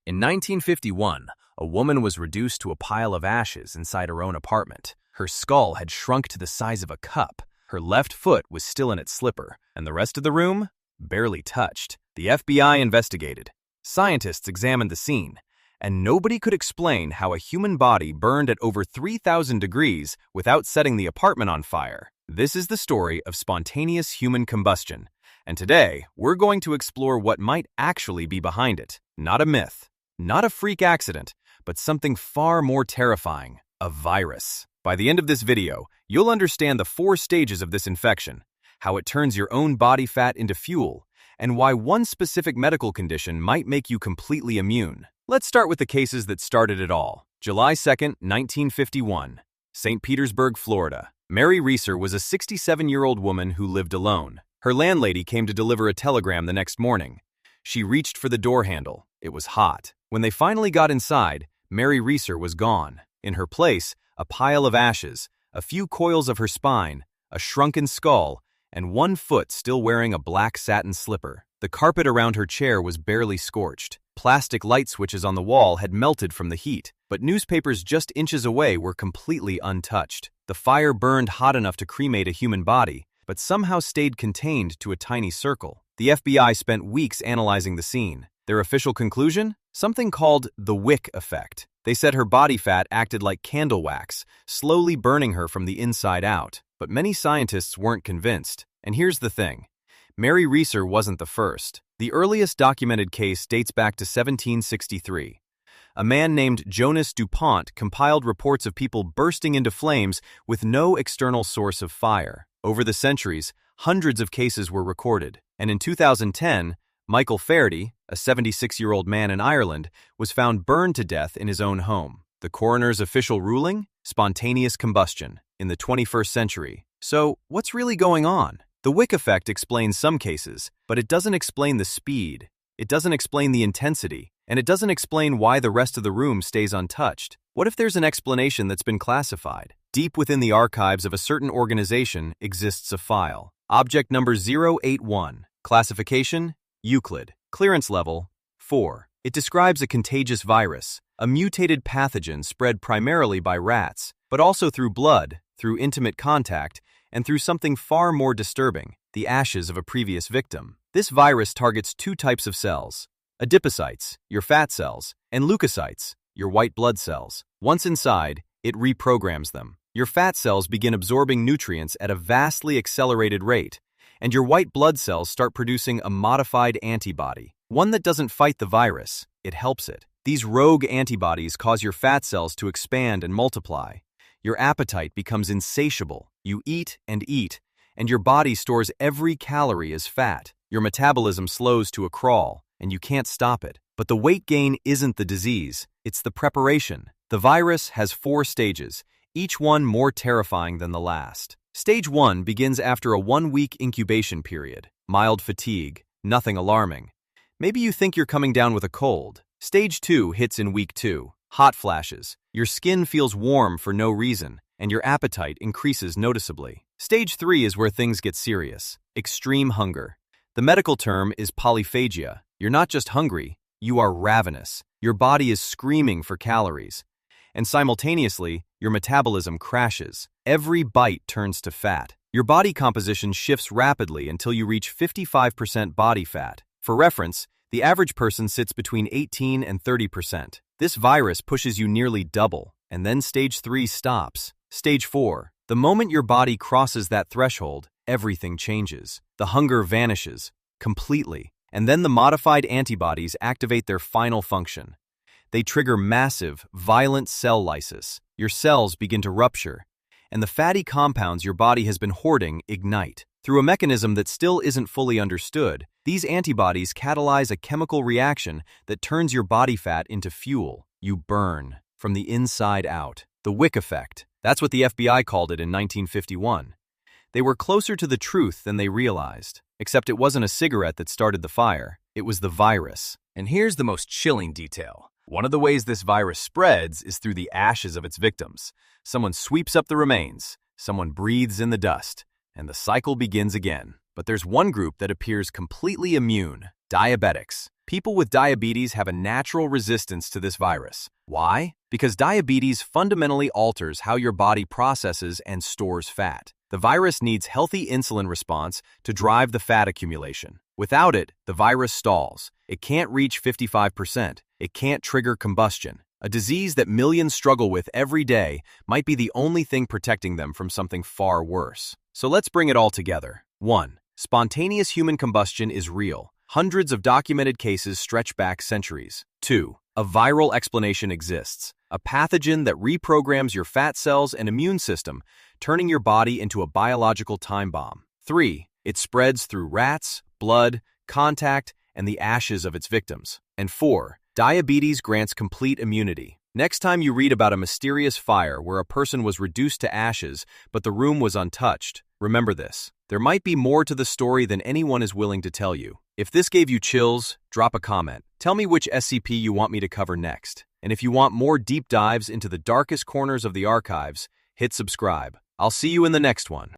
In 1951, a woman was reduced to a pile of ashes inside her own apartment. Her skull had shrunk to the size of a cup. Her left foot was still in its slipper, and the rest of the room barely touched. The FBI investigated. Scientists examined the scene, and nobody could explain how a human body burned at over 3,000 degrees without setting the apartment on fire. This is the story of spontaneous human combustion, and today we're going to explore what might actually be behind it. Not a myth, not a freak accident, but something far more terrifying, a virus. By the end of this video, you'll understand the 4 stages of this infection, how it turns your own body fat into fuel, and why one specific medical condition might make you completely immune. Let's start with the cases that started it all. July 2nd, 1951, St. Petersburg, Florida. Mary Reeser was a 67-year-old woman who lived alone. Her landlady came to deliver a telegram the next morning. She reached for the door handle. It was hot. When they finally got inside, Mary Reeser was gone. In her place, a pile of ashes, a few coils of her spine, a shrunken skull, and one foot still wearing a black satin slipper. The carpet around her chair was barely scorched. Plastic light switches on the wall had melted from the heat, but newspapers just inches away were completely untouched. The fire burned hot enough to cremate a human body, but somehow stayed contained to a tiny circle. The FBI spent weeks analyzing the scene. Their official conclusion? Something called the wick effect. They said her body fat acted like candle wax, slowly burning her from the inside out. But many scientists weren't convinced. And here's the thing. Mary Reeser wasn't the first. The earliest documented case dates back to 1763. A man named Jonas DuPont compiled reports of people bursting into flames with no external source of fire. Over the centuries, hundreds of cases were recorded. And in 2010, Michael Faraday, a 76-year-old man in Ireland, was found burned to death in his own home. The coroner's official ruling? Spontaneous combustion in the 21st century. So, what's really going on? The wick effect explains some cases, but it doesn't explain the speed. It doesn't explain the intensity, and it doesn't explain why the rest of the room stays untouched. What if there's an explanation that's been classified? Deep within the archives of a certain organization exists a file. Object number 081. Classification: Euclid. Clearance level: 4. It describes a contagious virus, a mutated pathogen spread primarily by rats, but also through blood, through intimate contact, and through something far more disturbing, the ashes of a previous victim. This virus targets 2 types of cells: adipocytes, your fat cells, and leukocytes, your white blood cells. Once inside, it reprograms them. Your fat cells begin absorbing nutrients at a vastly accelerated rate, and your white blood cells start producing a modified antibody, one that doesn't fight the virus, it helps it. These rogue antibodies cause your fat cells to expand and multiply. Your appetite becomes insatiable. You eat, and your body stores every calorie as fat. Your metabolism slows to a crawl, and you can't stop it. But the weight gain isn't the disease, it's the preparation. The virus has 4 stages, each one more terrifying than the last. Stage 1 begins after a 1-week incubation period. Mild fatigue, nothing alarming. Maybe you think you're coming down with a cold. Stage 2 hits in week 2. Hot flashes. Your skin feels warm for no reason, and your appetite increases noticeably. Stage 3 is where things get serious. Extreme hunger. The medical term is polyphagia. You're not just hungry, you are ravenous. Your body is screaming for calories. And simultaneously, your metabolism crashes. Every bite turns to fat. Your body composition shifts rapidly until you reach 55% body fat. For reference, the average person sits between 18 and 30%. This virus pushes you nearly double, and then stage 3 stops. Stage 4. The moment your body crosses that threshold, everything changes. The hunger vanishes completely, and then the modified antibodies activate their final function. They trigger massive, violent cell lysis. Your cells begin to rupture, and the fatty compounds your body has been hoarding ignite. Through a mechanism that still isn't fully understood, these antibodies catalyze a chemical reaction that turns your body fat into fuel. You burn from the inside out. The wick effect. That's what the FBI called it in 1951. They were closer to the truth than they realized. Except it wasn't a cigarette that started the fire. It was the virus. And here's the most chilling detail. One of the ways this virus spreads is through the ashes of its victims. Someone sweeps up the remains, someone breathes in the dust, and the cycle begins again. But there's one group that appears completely immune. Diabetics. People with diabetes have a natural resistance to this virus. Why? Because diabetes fundamentally alters how your body processes and stores fat. The virus needs healthy insulin response to drive the fat accumulation. Without it, the virus stalls. It can't reach 55%. It can't trigger combustion. A disease that millions struggle with every day might be the only thing protecting them from something far worse. So let's bring it all together. 1. Spontaneous human combustion is real. Hundreds of documented cases stretch back centuries. 2. A viral explanation exists. A pathogen that reprograms your fat cells and immune system, turning your body into a biological time bomb. 3. It spreads through rats, blood, contact, and the ashes of its victims. And 4. Diabetes grants complete immunity. Next time you read about a mysterious fire where a person was reduced to ashes, but the room was untouched, remember this. There might be more to the story than anyone is willing to tell you. If this gave you chills, drop a comment. Tell me which SCP you want me to cover next. And if you want more deep dives into the darkest corners of the archives, hit subscribe. I'll see you in the next one.